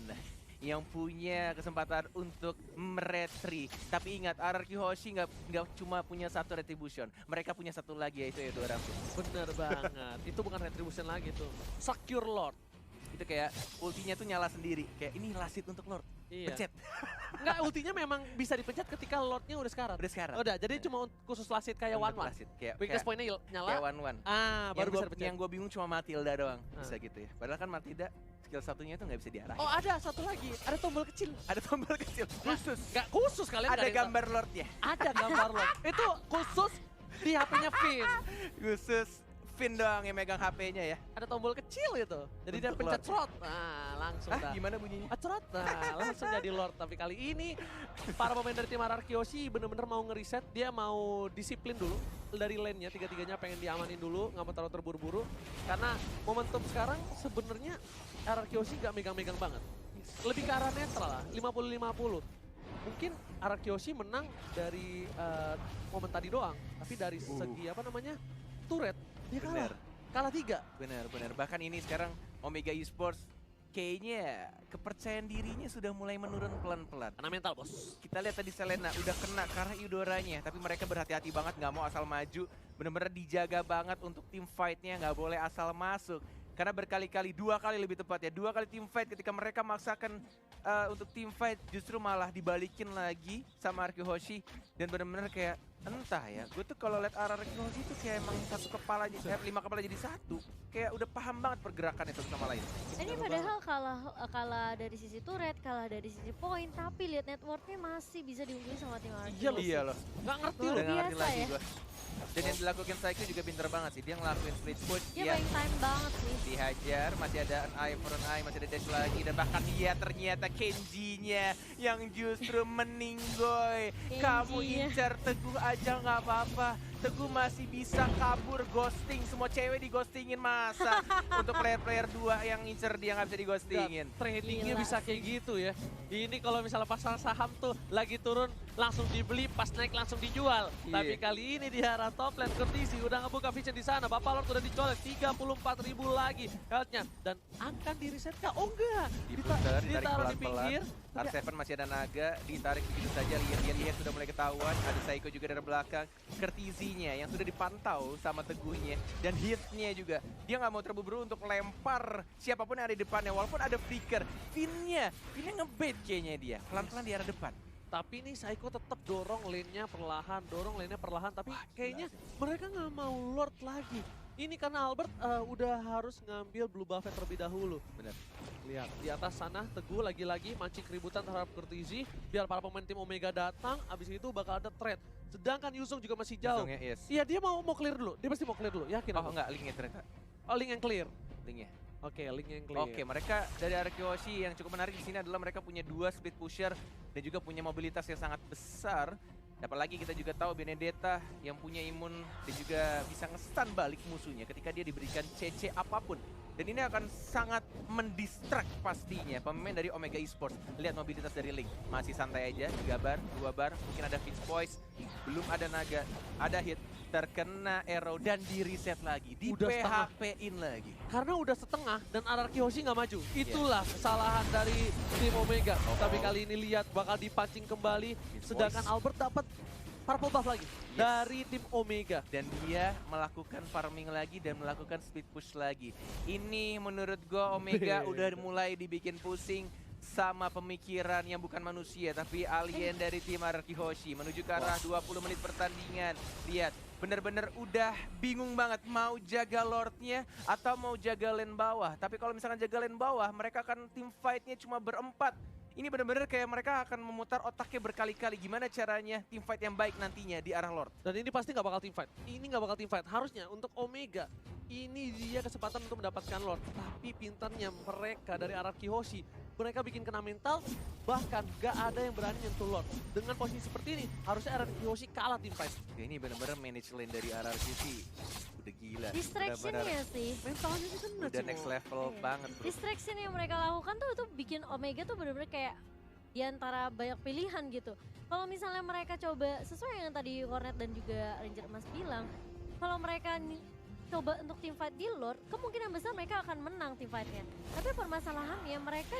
yang punya kesempatan untuk meretri. Tapi ingat, RRQ Hoshi nggak cuma punya satu Retribution, mereka punya satu lagi yaitu Edo Rampus. Bener banget, itu bukan retribution lagi tuh, Secure Lord. Itu kayak ultinya tuh nyala sendiri, kayak ini lasit untuk Lord. Iya. Pencet. Enggak, ultinya memang bisa dipencet ketika Lordnya udah sekarat. Udah sekarang. Udah, jadi cuma khusus lasit kayak Untuk one-one. lasit. Kayak Weakness point-nya nyala, kayak one-one. baru bisa dipencet. Yang gue bingung cuma Matilda doang Ah. bisa gitu ya. Padahal kan Matilda skill satunya itu nggak bisa diarahin. Oh ada satu lagi, ada tombol kecil. Ada tombol kecil khusus. Nggak khusus kalian. Ada nggak yang gambar Lordnya. tahu. Ada gambar Lord. Itu khusus di HP-nya Finn. Khusus Finn doang yang megang HP-nya ya. Ada tombol kecil itu. Jadi dia Untuk pencet Lord. slot. Nah, langsung dah. Gimana bunyinya? Acrot, nah langsung jadi Lord. Tapi kali ini para pemain dari tim RRQ Hoshi bener-bener mau ngeriset. Dia mau disiplin dulu dari lane-nya. Tiga-tiganya pengen diamanin dulu, nggak mau terlalu terburu-buru. Karena momentum sekarang sebenarnya RRQ Hoshi nggak megang-megang banget. Lebih ke arah netral lah, 50-50. Mungkin RRQ Hoshi menang dari momen tadi doang. Tapi dari segi apa namanya, turret, dia kalah. Bener. Kalah 3. Benar. Bahkan ini sekarang Omega Esports kayaknya kepercayaan dirinya sudah mulai menurun pelan-pelan. Karena mental bos. Kita lihat tadi Selena udah kena karena Eudoranya, tapi mereka berhati-hati banget, nggak mau asal maju, bener-bener dijaga banget untuk tim fight-nya, nggak boleh asal masuk. Karena berkali-kali, 2 kali lebih tepatnya, 2 kali tim fight ketika mereka maksakan untuk tim fight justru malah dibalikin lagi sama RRQ Hoshi. Dan bener-bener kayak entah ya, gue tuh kalau liat RRQ Hoshi tuh kayak emang 5 kepala jadi satu. Kayak udah paham banget pergerakannya satu sama lain. Ini padahal kalah dari sisi turret, kalah dari sisi poin, tapi lihat networknya masih bisa diunggulin sama tim RRQ. Iya loh. loh. Nggak ngerti Luar loh. Udah ngerti biasa lagi ya. gua. Dan yang dilakukan Saiko juga pinter banget sih. Dia ngelakuin split push, Dia dia main time banget sih. dihajar, masih ada an eye for an eye, masih ada dash lagi. Dan bahkan dia ternyata Kenji-nya yang justru meninggoy. Kamu Kenji-nya. incar Teguh aja nggak apa-apa. Teguh masih bisa kabur, ghosting. Semua cewek di ghostingin masa. Untuk player-player 2 yang incer dia nggak bisa di ghostingin. Tradingnya Gila bisa kayak sih. gitu ya. Ini kalau misalnya pasar saham tuh lagi turun langsung dibeli, pas naik langsung dijual. Iya. Tapi kali ini di arah top lane Kurtisi udah ngebuka vision di sana. Bapak Lord udah dicolek 34.000 lagi health-nya dan akan di reset kah? Oh enggak. Diputar, ditarik Ditaruh di pelan-pelan. pinggir. R7 masih ada naga, ditarik begitu saja. Lihat sudah mulai ketahuan. Ada Saiko juga dari belakang. Kertizinya yang sudah dipantau sama Teguhnya. Dan hitnya juga. Dia nggak mau terburu-buru untuk lempar siapapun yang ada di depannya. Walaupun ada flicker. Finnya ngebait kayaknya dia. Pelan-pelan di arah depan. Tapi nih Saiko tetap dorong lane-nya perlahan, tapi kayaknya mereka nggak mau Lord lagi. Ini karena Albert udah harus ngambil blue buff terlebih dahulu. Benar. Lihat di atas sana Teguh lagi-lagi mancing keributan terhadap Kurtizi biar para pemain tim Omega datang, abis itu bakal ada trade. Sedangkan Yuzong juga masih jauh. Langsungnya, yes. Iya dia mau clear dulu, dia pasti mau clear dulu, yakin Oh aku? enggak, linknya ternyata. Oh link yang clear. Linknya. Oke, link yang clear. Oke, mereka dari RRQ Hoshi yang cukup menarik di sini adalah mereka punya 2 speed pusher dan juga punya mobilitas yang sangat besar. Apalagi kita juga tahu Benedetta yang punya imun dan juga bisa nge-stun balik musuhnya ketika dia diberikan CC apapun. Dan ini akan sangat mendistract pastinya pemain dari Omega Esports. Lihat mobilitas dari Link, masih santai aja, 3 bar, 2 bar, mungkin ada Fitch Voice, belum ada naga, ada hit, terkena arrow dan di reset lagi, di Udah setengah. PHP-in lagi. Karena udah setengah dan RRQ Hoshi nggak maju. Itulah kesalahan dari tim Omega. Tapi kali ini lihat bakal dipancing kembali. Sedangkan Albert dapat purple buff lagi dari tim Omega. Dan dia melakukan farming lagi dan melakukan speed push lagi. Ini menurut gue Omega udah mulai dibikin pusing sama pemikiran yang bukan manusia tapi alien dari tim RRQ Hoshi menuju ke arah 20 menit pertandingan. Lihat, bener-bener udah bingung banget mau jaga Lordnya atau mau jaga lane bawah. Tapi kalau misalkan jaga lane bawah, mereka akan tim fightnya cuma berempat. Ini bener-bener kayak mereka akan memutar otaknya berkali-kali gimana caranya tim fight yang baik nantinya di arah Lord. Dan ini pasti nggak bakal team fight. Ini nggak bakal team fight. Harusnya untuk Omega ini dia kesempatan untuk mendapatkan Lord. Tapi pintarnya mereka dari Araki Hoshi, mereka bikin kena mental, bahkan gak ada yang berani nyentuh Lord. Dengan posisi seperti ini, harusnya Araki Hoshi kalah tim fight. Ya, ini benar-benar manage lane dari RRQ sih udah gila. Distraction-nya sih. Mentalnya sih kena Udah Cimo. next level Iya. banget bro. Distraction yang mereka lakukan tuh bikin Omega tuh bener-bener kayak di antara banyak pilihan gitu. Kalau misalnya mereka coba sesuai yang tadi Cornet dan juga Ranger Emas bilang, kalau mereka coba untuk team fight di Lord, kemungkinan besar mereka akan menang team fightnya. Tapi permasalahannya mereka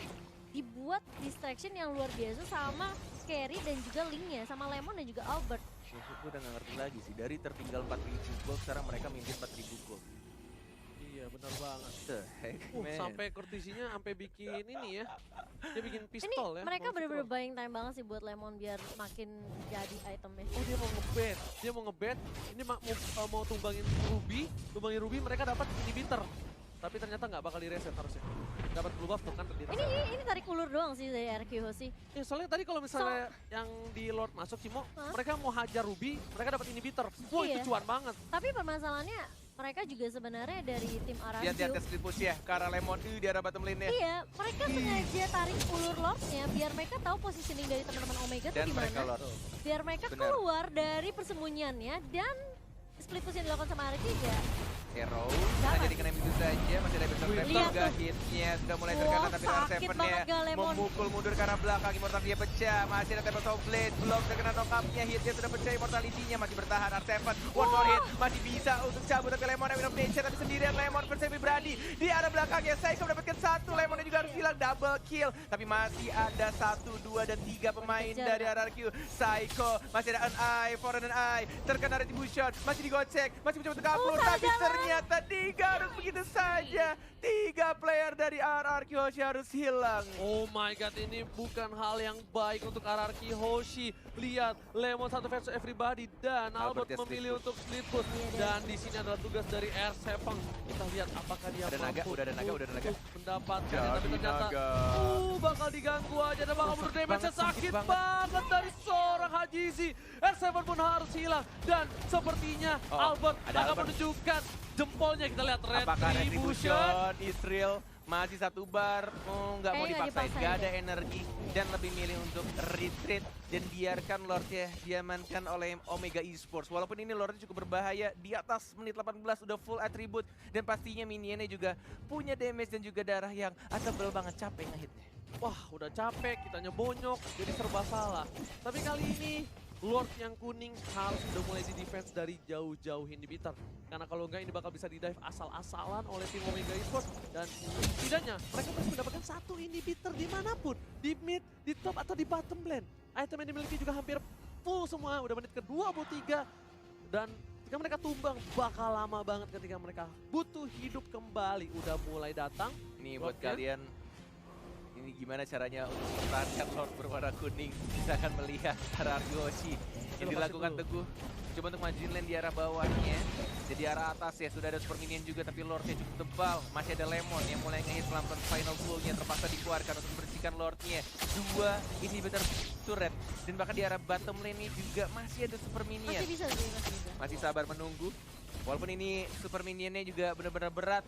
dibuat distraction yang luar biasa sama Carry dan juga Link-nya, sama Lemon dan juga Albert. Gue udah gak ngerti lagi sih, dari tertinggal 4.000 gold sekarang mereka mimpin 4.000 gold. Iya benar banget. The heck man. Sampai Cortisinya sampai bikin ini ya. Dia bikin Ini pistol ya. mereka mau bener-bener pistol. buying time banget sih buat Lemon biar makin jadi itemnya. Oh dia mau ngebet, dia mau ngebet. Ini mau tumbangin Ruby mereka dapat inhibitor. Tapi ternyata nggak bakal di-reset harusnya. Dapat blue buff tuh kan di-reset. Ini tarik ulur doang sih dari RQ Hoshi. Ya, soalnya tadi kalau misalnya yang di Lord masuk Cimo, mereka mau hajar Ruby, mereka dapat inhibitor. Wah Iya. itu cuan banget. Tapi permasalahannya mereka juga sebenarnya dari tim Lihat RRQ. split push ya, ke arah Lemon di arah bottom lane-nya. Iya, mereka sengaja tarik ulur Lordnya biar mereka tahu positioning dari teman-teman Omega tuh Dan di mereka mana. Lord. Biar mereka Benar. keluar dari persembunyiannya dan split push yang dilakukan sama RRQ ya. Hero, Jangan. jadi kena itu saja, masih ada besar Wih, grab lihat juga tuh. hitnya sudah mulai Wah, terkena tapi sakit R7 banget nya gak Lemon. memukul mundur ke arah belakang, Immortal dia pecah, masih ada Tempest of Blade, belum terkena knock-up-nya, hitnya sudah pecah, Immortality-nya masih bertahan, R7, one more hit, masih bisa untuk cabut tapi Lemon yang of nature, tapi sendirian Lemon versus Brady di arah belakangnya, Psycho mendapatkan satu, Lemonnya juga harus hilang, double kill, tapi masih ada 1, 2, dan 3 pemain Kejar, dari RRQ, Psycho, masih ada an eye, for an eye, terkena retribution, masih digocek, masih mencoba untuk kabur, tapi ternyata harus begitu saja. 3 player dari RRQ Hoshi harus hilang. Oh my god, ini bukan hal yang baik untuk RRQ Hoshi. Lihat, Lemon satu versus everybody dan Albert Albert dia memilih split untuk split push. Dan di sini adalah tugas dari R7. Kita lihat apakah dia Ada naga, mampu udah ada naga. untuk mendapatkan Jadi tapi ternyata naga. bakal diganggu aja dan bakal mundur damage banget, sakit sakit banget dari seorang Hajizi. R7 pun harus hilang dan sepertinya Albert ada akan Albert. menunjukkan jempolnya. Kita lihat Apakah retribution. Retribution, Israel masih satu bar, nggak mau Kayaknya nggak dipaksain, dipaksain nggak ada deh. energi dan lebih milih untuk retreat dan biarkan Lordnya diamankan oleh Omega Esports. Walaupun ini Lordnya cukup berbahaya, di atas menit 18 udah full atribut dan pastinya minionnya juga punya damage dan juga darah yang tebel banget, capek ngehitnya. Wah, udah capek, kitanya bonyok, jadi serba salah. Tapi kali ini, Lord yang kuning harus udah mulai di defense dari jauh-jauh inhibitor. Karena kalau enggak ini bakal bisa di-dive asal-asalan oleh tim Omega Esports. Dan setidaknya mereka harus mendapatkan satu inhibitor dimanapun. Di mid, di top, atau di bottom lane. Item yang dimiliki juga hampir full semua, udah menit ke-23. Dan ketika mereka tumbang, bakal lama banget ketika mereka butuh hidup kembali. Udah mulai datang. Ini buat Lordnya. kalian, ini gimana caranya untuk mempertahankan Lord berwarna kuning. Kita akan melihat RRQ Hoshi yang Lepasin dilakukan dulu. Teguh. Coba untuk majuin lane di arah bawahnya. Jadi arah atas ya, sudah ada super minion juga tapi Lordnya cukup tebal. Masih ada Lemon yang mulai ngehit pelan-pelan final bull-nya terpaksa dikeluarkan untuk membersihkan Lordnya. 2 inhibitor turret dan bahkan di arah bottom lane juga masih ada super minion. Masih bisa sih, masih bisa. Masih sabar menunggu. Walaupun ini super minionnya juga benar-benar berat.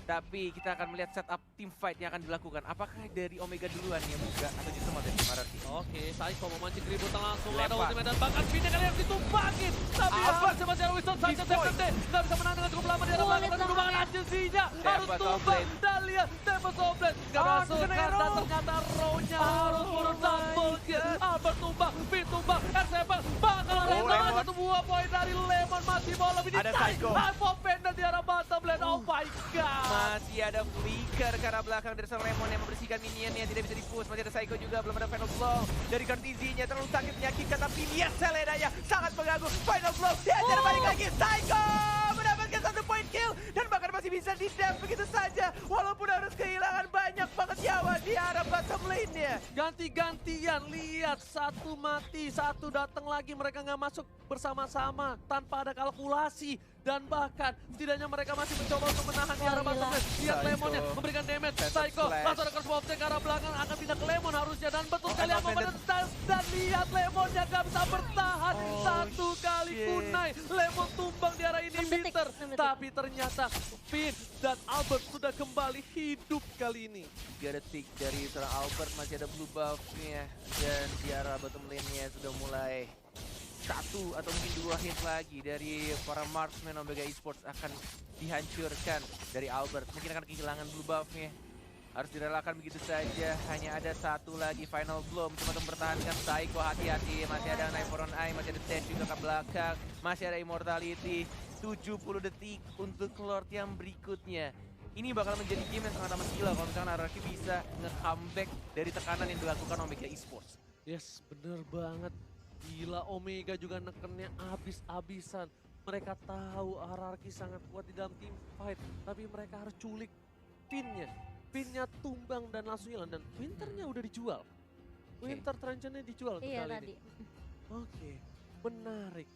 Tapi kita akan melihat setup team fight yang akan dilakukan. Apakah dari Omega duluan yang buka atau justru mau dari RRQ? Oke, Psycho memancing keributan langsung. Ada Lempar. ultimate dan bahkan pindah kali yang ditumpakin. Tapi Apa? masih ada Winston Psycho Destroy. TPT. Nggak bisa menang dengan cukup lama di arah Wallet belakang. Tapi kembangan tangannya. Agency-nya harus Tempest of tumbang. Blade. Dan lihat, Tempest of Blade. Nggak Ah, masuk kena karena arrow. ternyata row-nya Oh harus turun my double kill. God. Albert tumbang, Finn tumbang, R7 bakal lempar Lemon. satu buah poin dari Lemon. Masih mau lebih Ada dicari. Psycho. Hypo Pendant di arah bottom lane. Oh my god. Masih ada flicker ke arah belakang dari seorang Lemon yang membersihkan minionnya, tidak bisa di-push. Masih ada Psycho juga, belum ada final blow dari Cortizinya, terlalu sakit menyakitkan tapi lihat Selenanya sangat mengganggu. Final blow, diajar balik lagi, Psycho mendapatkan 1 point kill dan bahkan masih bisa di-dam begitu saja walaupun harus kehilangan banyak banget nyawa di arah bottom lane-nya. Ganti-gantian, lihat satu mati, satu datang lagi, mereka nggak masuk bersama-sama tanpa ada kalkulasi. Dan bahkan setidaknya mereka masih mencoba untuk menahan di arah Wah, bottom gila. lane. Lihat Psycho. Lemonnya memberikan damage, Phantom Psycho Slash. langsung ada crossbow ke arah belakang, akan pindah ke Lemon harusnya. Dan betul sekali Emang Amon dan lihat Lemonnya gak bisa bertahan. Oh, Satu kali shit. kunai. Lemon tumbang di arah ini 6 detik, Bitter. 6 detik. Tapi ternyata Finn dan Albert sudah kembali hidup kali ini. 3 detik dari seorang Albert, masih ada blue buff-nya. Dan di arah bottom lane-nya sudah mulai 1 atau mungkin 2 hit lagi dari para marksman Omega Esports akan dihancurkan dari Albert. Mungkin akan kehilangan blue buff-nya. Harus direlakan begitu saja. Hanya ada 1 lagi final blow. Cuma untuk mempertahankan Psycho, hati-hati. Masih ada Knife for on Eye, masih ada Dash juga ke belakang. Masih ada Immortality. 70 detik untuk Lord yang berikutnya. Ini bakal menjadi game yang sangat amat gila kalau misalkan Araki bisa nge-comeback dari tekanan yang dilakukan Omega Esports. Yes, bener banget. Gila, Omega juga nekennya abis-abisan. Mereka tahu Araki sangat kuat di dalam team fight. Tapi mereka harus culik pinnya. Pinnya tumbang dan langsung hilang. Dan Winternya udah dijual. Winter Truncheonnya dijual untuk Iya kali tadi. ini. Oke, menarik.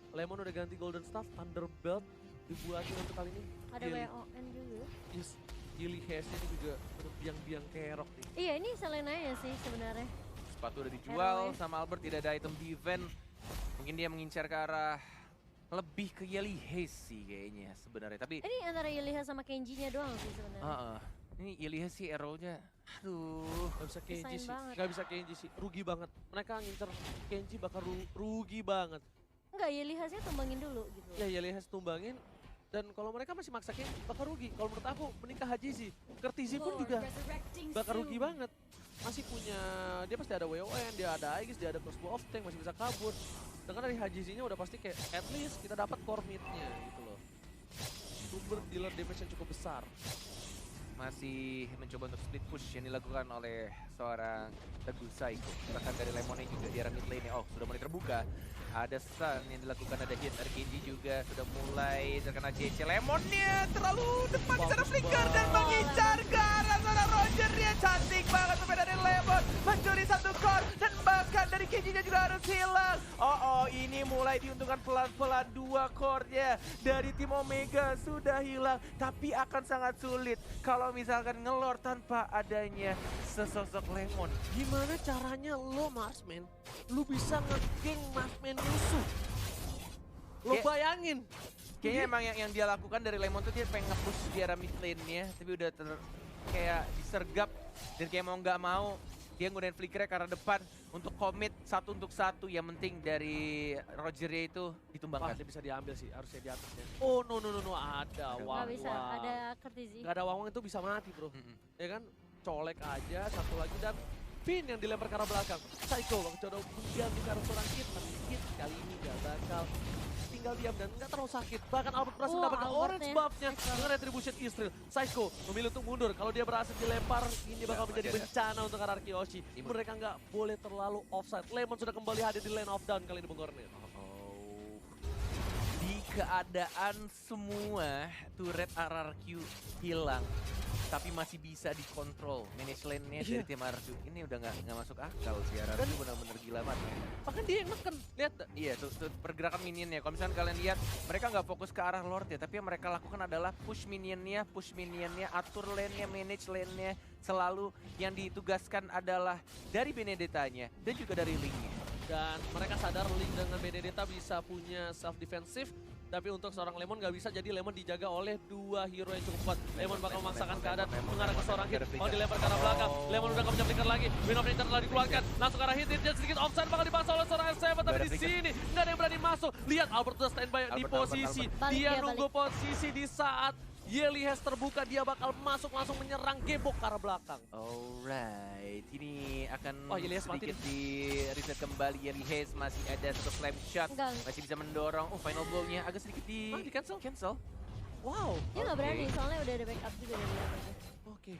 Lemon udah ganti Golden Staff, Thunderbelt dibuatin untuk kali ini. Ada Gilly- WON juga. Yes, Gilly Hayes ini juga bener biang-biang kerok nih. Iya ini Selenanya sih sebenarnya. Sepatu udah dijual RW. sama Albert, tidak ada item defense. Mungkin dia mengincar ke arah lebih ke Yeli Hayes sih kayaknya sebenarnya. Tapi Ini antara Yeliha sama Kenji-nya doang sih sebenarnya. ini Yeli Hayes sih arrow-nya. Aduh. Gak bisa Kenji Desain sih, banget. gak bisa Kenji sih, rugi banget. Mereka ngincer Kenji bakal rugi banget. Enggak, Yeliha-nya tumbangin dulu gitu. Ya Yeli Hayes tumbangin. Dan kalau mereka masih maksa Kenji bakal rugi. Kalau menurut aku menikah Haji sih. Kertizi pun juga bakal rugi banget. Masih punya, dia pasti ada WON, dia ada Aegis, dia ada crossbow of tank, masih bisa kabur. Sedangkan dari Hajizinya udah pasti kayak at least kita dapat core mid-nya gitu loh. Sumber dealer damage yang cukup besar. Masih mencoba untuk split push yang dilakukan oleh seorang Teguh Psycho. Bahkan dari Lemonnya juga di arah mid lane-nya. Oh, sudah mulai terbuka. Ada stun yang dilakukan, ada hit dari Kenji juga. Sudah mulai terkena CC. Lemonnya terlalu depan di sana Bagus flicker dan banget. mengincar ke arah seorang Roger. Dia cantik banget sepeda dari Lemon. Mencuri 1 core dan bahkan dari Kenji-nya juga harus hilang. Oh, ini mulai diuntungkan pelan-pelan 2 core-nya dari tim Omega sudah hilang. Tapi akan sangat sulit kalau misalkan ngelor tanpa adanya sesosok Lemon. Gimana caranya lo Marsman, lu bisa nge-geng Marsman musuh? Lo Kayak- bayangin. Kayaknya emang yang dia lakukan dari Lemon tuh dia pengen nge-push di arah mid lane-nya, tapi udah kayak disergap dan kayak mau nggak mau dia nggunain flickernya ke arah depan untuk commit 1 untuk 1. Yang penting dari Roger-nya itu Wah, ditumbangkan. dia bisa diambil sih, harusnya di atasnya. Oh, no, ada Nggak Wang Nggak bisa, Wang. ada Kertizi. Nggak ada Wang Wang itu bisa mati bro. Mm-mm. Ya kan, colek aja, satu lagi dan Pin yang dilempar ke arah belakang. Psycho coba mengganti ke arah seorang Kid, tapi Kid kali ini gak bakal tinggal diam dan nggak terlalu sakit. Bahkan Albert berhasil Oh, mendapatkan orange Albertnya. buff-nya dengan retribution Israel. Psycho memilih untuk mundur. Kalau dia berhasil dilempar, ini bakal Ya, menjadi masih ada. bencana untuk arah Kyoshi. Imut. Mereka nggak boleh terlalu offside. Lemon sudah kembali hadir di lane of down kali ini Bung Kornel. Oh. Di keadaan semua turret RRQ hilang, tapi masih bisa dikontrol manage lane-nya dari Iya. tim RRQ. Ini udah nggak masuk akal sih, RRQ Dan- benar-benar gila banget. Bahkan dia yang neken, lihat. Iya, tuh pergerakan minionnya. Kalau misalnya kalian lihat, mereka nggak fokus ke arah Lord ya, tapi yang mereka lakukan adalah push minionnya, atur lane-nya, manage lane-nya. Selalu yang ditugaskan adalah dari Benedetta-nya dan juga dari Link-nya. Dan mereka sadar Link dengan Benedetta bisa punya self defensive. Tapi untuk seorang Lemon nggak bisa, jadi Lemon dijaga oleh 2 hero yang cukup kuat. Lemon bakal memaksakan keadaan mengarah ke seorang hit. Mau dilempar ke arah belakang. Lemon udah nggak punya flicker lagi. Win of Nature telah dikeluarkan. Langsung ke arah hit, dan sedikit offside bakal dipaksa oleh seorang R7. Tapi ada di flicker. sini nggak ada yang berani masuk. Lihat Albert udah standby di Albert. posisi. Balik Dia dia, nunggu posisi di saat Yeli Hayes terbuka. Dia bakal masuk langsung menyerang gebok ke arah belakang. Alright, ini akan Oh, Yeli Hayes mati sedikit di reset kembali. Yeli Hayes masih ada satu slam shot, Enggak, masih bisa mendorong. Oh, final blow-nya agak sedikit di Di-cancel? cancel. Wow. dia nggak Oke. berani soalnya udah ada backup juga dari atasnya. Oke.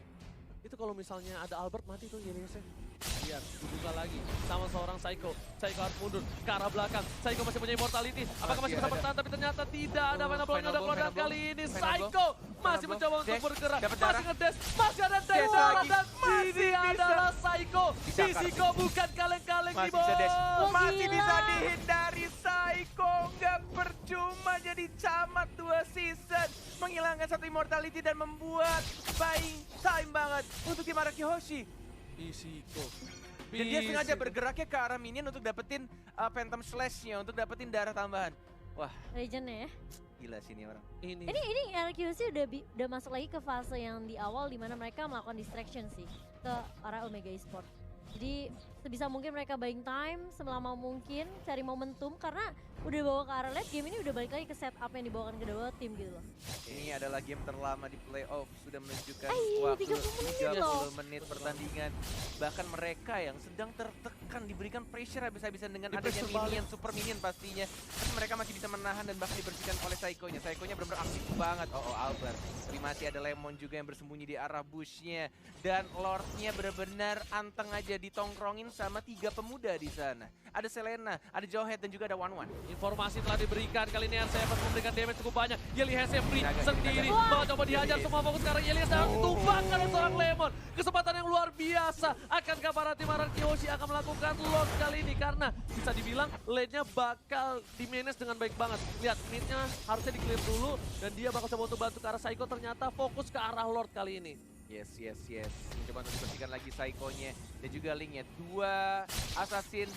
Itu kalau misalnya ada Albert mati tuh Yeli Hayes. Lihat, dibuka lagi sama seorang Psycho. Psycho harus mundur ke arah belakang. Psycho masih punya immortality. Apakah masih Masih bisa ada. bertahan? Tapi ternyata tidak ada. Oh, Final blow-nya final udah keluar blow, dan final kali ini blow, Psycho final masih blow. mencoba untuk Dash, bergerak. dapat Masih darah. ngedash. Masih ada dash Dash darah lagi. dan Masih ini bisa. adalah Psycho. Disakar. Fisiko bukan kaleng-kaleng di Masih bisa dash. bawah. Oh, Masih gila. bisa dihindari Psycho. Nggak percuma jadi camat 2 season. Menghilangkan 1 immortality dan membuat buying time banget untuk tim Araki Hoshi. Fisiko. Dan dia Habis sengaja itu. bergeraknya ke arah minion untuk dapetin Phantom Slash-nya, untuk dapetin darah tambahan. Wah, Legend-nya ya. gila sih ini orang. Ini RQC udah masuk lagi ke fase yang di awal dimana mereka melakukan distraction sih ke arah Omega Esports. Jadi sebisa mungkin mereka buying time selama mungkin, cari momentum karena udah bawa ke arah late game ini udah balik lagi ke setup yang dibawakan kedua tim gitu loh. Ini adalah game terlama di playoff, sudah menunjukkan Ay, waktu 30 menit loh. 30 menit pertandingan. Bahkan mereka yang sedang tertekan diberikan pressure habis-habisan dengan Di adanya pressure balik. minion, super minion pastinya. Tapi mereka masih bisa menahan dan bahkan dibersihkan oleh Saiko-nya. Saiko-nya benar-benar aktif banget. Oh Albert. Tapi masih ada Lemon juga yang bersembunyi di arah bush-nya. Dan Lord-nya benar-benar anteng aja ditongkrongin sama 3 pemuda di sana. Ada Selena, ada Jowhead dan juga ada Wanwan. Informasi telah diberikan, kali ini RCF memberikan damage cukup banyak. Yeli Hesse free Jaga, sendiri, jaga. bakal coba dihajar semua fokus sekarang. Yeli Hesse harus tumbangkan oleh seorang Lemon. Kesempatan yang luar biasa. Akankah para tim Araki Hoshi akan melakukan loss kali ini? Karena bisa dibilang lane-nya bakal di-manage dengan baik banget. Lihat, mid-nya harusnya di-clear dulu. Dan dia bakal coba untuk bantu ke arah Saiko, ternyata fokus ke arah Lord kali ini. Yes. Mencoba untuk dibersihkan lagi Saiko-nya dan juga Link-nya. 2 assassin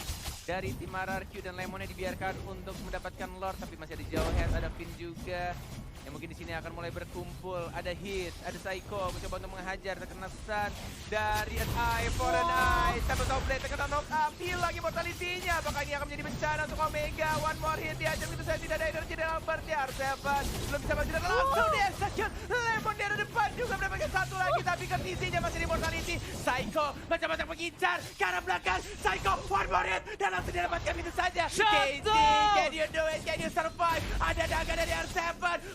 dari tim RRQ dan Lemonnya dibiarkan untuk mendapatkan Lord, tapi masih ada Jowhead, ada Finn juga. Yang mungkin di sini akan mulai berkumpul. Ada Hit, ada Saiko mencoba untuk menghajar, terkena stun dari an eye for an eye. Satu top blade terkena knock up, hilang immortality-nya. Apakah ini akan menjadi bencana untuk Omega? One more hit dihajar itu saya tidak ada energi dari Albert ya. R7 belum bisa maju dan langsung di-execute. Lemon di depan juga mendapatkan satu lagi, tapi kondisinya masih di immortality. Saiko mencoba untuk mengincar ke arah belakang. Saiko one more hit dan langsung didapatkan itu saja. KD, can you do it? Can you survive? Ada naga dari R7.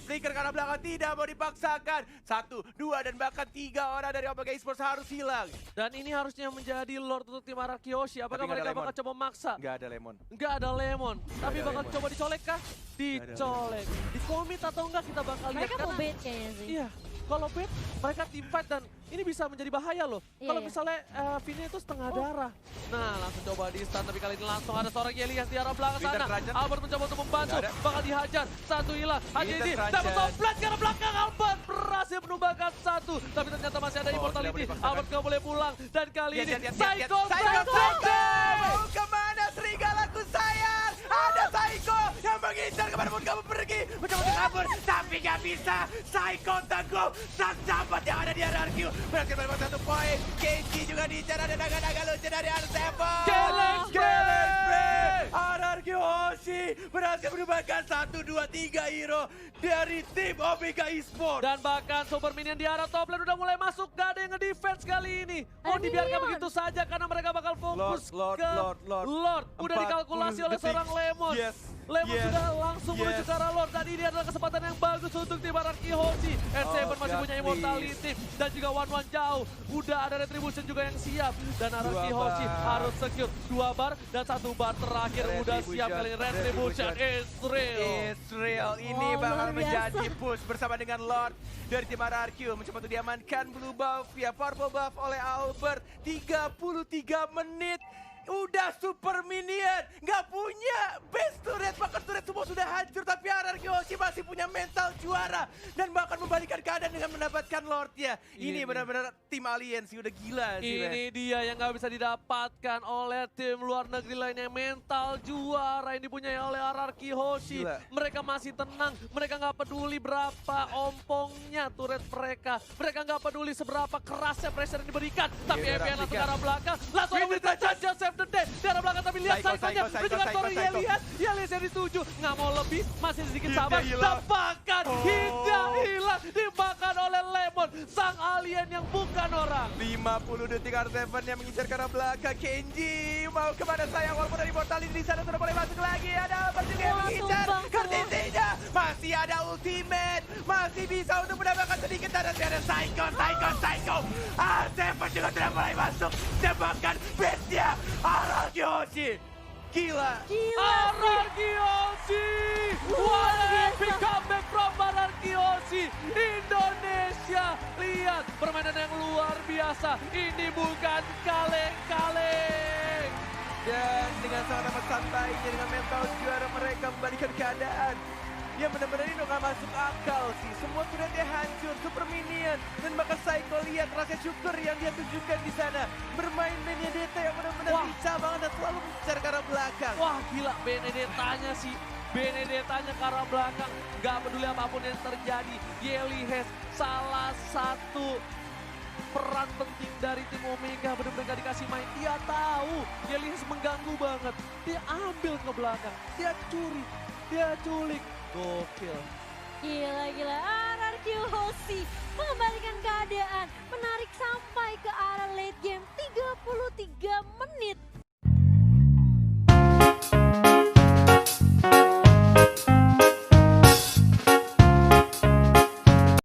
Flicker ke arah belakang tidak mau dipaksakan. 1, 2 dan bahkan 3 orang dari Omega Esports harus hilang. Dan ini harusnya menjadi Lord untuk tim Araki Hoshi. Apakah Tapi nggak ada mereka bakal Lemon. coba maksa? Nggak ada Lemon. Nggak ada Lemon, tapi ada bakal Lemon. coba dicolek kah? Dicolek. Di komit atau enggak kita bakal lihat. Mereka mau Karena- bait kayaknya sih. Iya, kalau bait mereka team fight dan ini bisa menjadi bahaya loh. Iya, Kalau iya. misalnya Vini itu setengah darah. Nah, langsung coba di stun, tapi kali ini langsung ada seorang Yeli yang di arah belakang Winter sana. Trajan. Albert mencoba untuk membantu, Nggak ada. bakal dihajar. Satu hilang, hanya Winter ini Trajan. dapat toplet ke arah belakang. Albert berhasil menumbangkan satu, tapi ternyata masih ada Oh, immortality. tidak boleh dipaksakan. Albert nggak boleh pulang dan kali ini Lihat. Saiko Saiko! Mau kemana serigalaku sayang? Ada Saiko yang mengincar kemana pun kamu pergi. Mencoba untuk kabur, tapi nggak bisa. Saiko teguh, sang sahabat yang ada di RRQ. Berhasil mendapatkan 1 poin. Kenji juga diincar, ada naga-naga lucu dari R7. Galaxy! RRQ Hoshi berhasil menumbangkan 1, 2, 3 hero dari tim Omega Esports. Dan bahkan Super Minion di arah top lane udah mulai masuk, gak ada yang nge-defense kali ini. Mau Ada dibiarkan minion. begitu saja karena mereka bakal fokus Lord, ke Lord. Udah dikalkulasi 40 oleh seorang detik. Lemon. Yes. Lemon Yes. sudah langsung menuju Yes. ke arah Lord dan ini adalah kesempatan yang bagus untuk tim Araki Hoshi. N7 Oh, masih God, punya immortality dan juga One jauh. Udah ada retribution juga yang siap dan Araki 2 Hoshi bar. harus secure 2 bar dan 1 bar terakhir udah siap kali ini. Retribution is real. Israel ini Oh, bakal luar menjadi biasa. push bersama dengan Lord dari tim RRQ. Mencoba untuk diamankan blue buff via purple buff oleh Albert. 33 menit. Udah super minion, nggak punya base turret, bahkan turret semua sudah hancur, tapi RRQ Hoshi masih punya mental juara dan bahkan membalikan keadaan dengan mendapatkan Lordnya. Ini Ini. benar-benar tim alien sih, udah gila sih. Ini dia yang nggak bisa didapatkan oleh tim luar negeri lainnya. Mental juara yang dipunyai oleh RRQ Hoshi. Gila. Mereka masih tenang, mereka nggak peduli berapa ompongnya turret mereka. Mereka nggak peduli seberapa kerasnya pressure yang diberikan. Tapi Iya, EPN langsung ke rapikan. arah belakang. Langsung ada Winter Winter Trajan save the day. Di arah belakang tapi lihat Saiko, Saiko-nya. Saiko, Menunjukkan Saiko, story Saiko. Yelias yang dituju. Nggak mau lebih, masih sedikit Hitnya sabar. hilang. Dan bahkan Oh. hitnya hilang. Dimakan oleh Lemon, sang alien yang bukan orang. 50 detik R7 yang mengincar ke arah belakang. Kenji mau kemana sayang, walaupun dari mortality di sana sudah boleh masuk lagi. Ada Albert juga yang Wah, mengincar. tumbang semua. Kondisinya masih ada ultimate, masih bisa untuk mendapatkan sedikit darah. Ada Saiko. R7 juga sudah mulai masuk. Tembakan base-nya RRQ Hoshi. Gila. Ararki Hoshi! What an epic comeback from Ararki Hoshi! Indonesia! Lihat permainan yang luar biasa. Ini bukan kaleng-kaleng. Dan dengan sangat amat santainya, dengan mental juara mereka membalikan keadaan. Ya benar-benar ini udah gak masuk akal sih. Semua turretnya hancur, super minion. Dan bahkan Saiko lihat rasa syukur yang dia tunjukkan di sana. Bermain mainnya Deta yang benar-benar belakang. Wah gila, Benedettanya sih. Benedettanya ke arah belakang. Gak peduli apapun yang terjadi. Yelihes salah satu peran penting dari tim Omega. Bener-bener gak dikasih main. Dia tahu Yelihes mengganggu banget. Dia ambil ke belakang. Dia curi. Dia culik. Gokil. Gila, RRQ Hoshi mengembalikan keadaan, menarik